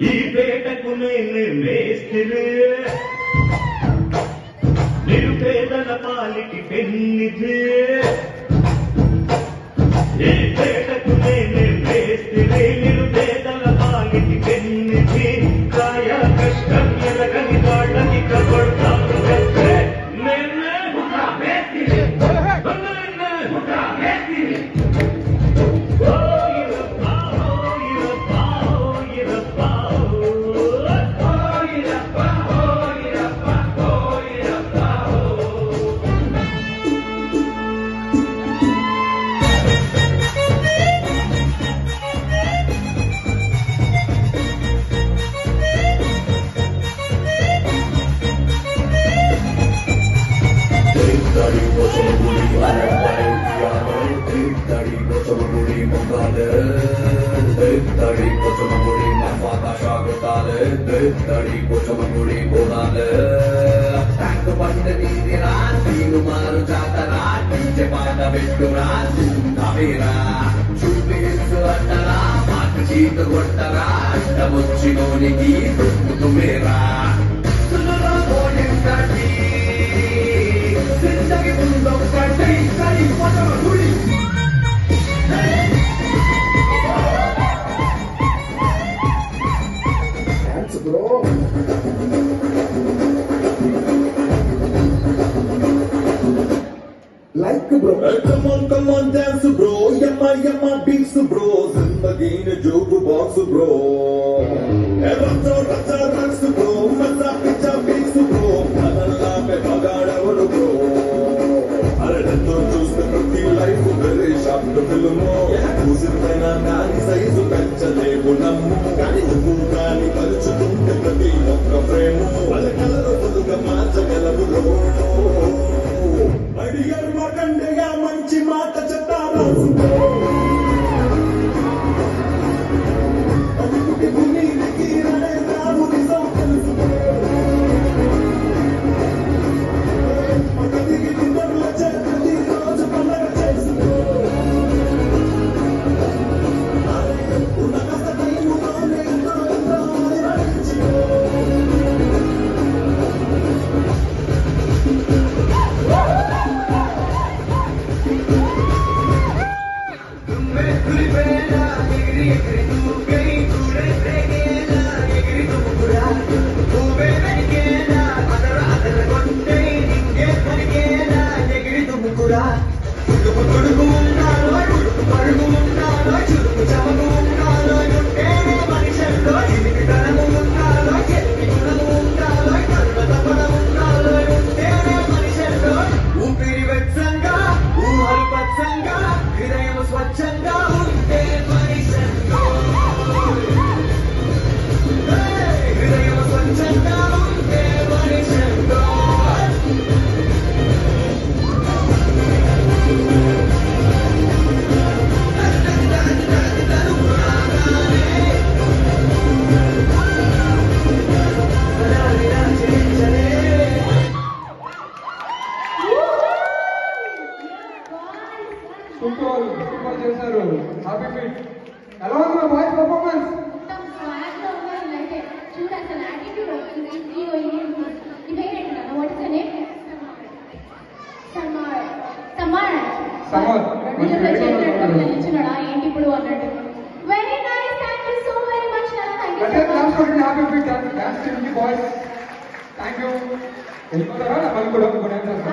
ఈ పేటకు నేను మేస్త్రి నిరుపేదల పాలికి పెన్నిధి ఈ పేటకు నేను మేస్త్రి నిరుపేదల పాలికి పెన్నిధి కాయ కష్టం ఎరగని వాళ్ళకి కబడతాను కట్టే నేనే ముఠా మేస్త్రి వచ్చినోనికి నువ్వేరా Like bro, come on, dance bro, yamma beats bro, zindagi ne joke box bro. Racha rocks bro, maza picha beats bro, nalla pe bagadaru bro. Arendu chuste prati life very sharp film. Usirtena nani size penchalevu nammu, kani nuvu kani kalchutunte prati okka frame. Alle colorful marchagalavu bro. అడిగారు మాకండగా మంచి మాట చెప్తారా అది భూమికి రడే రాము నిజం తెలుసు మగదికి గుండెల్లో చేతి రోజు పండగ చేసుకో ఉన్న కష్ట టైములోనే ఎంతో ఆలోచించుకో Thank you.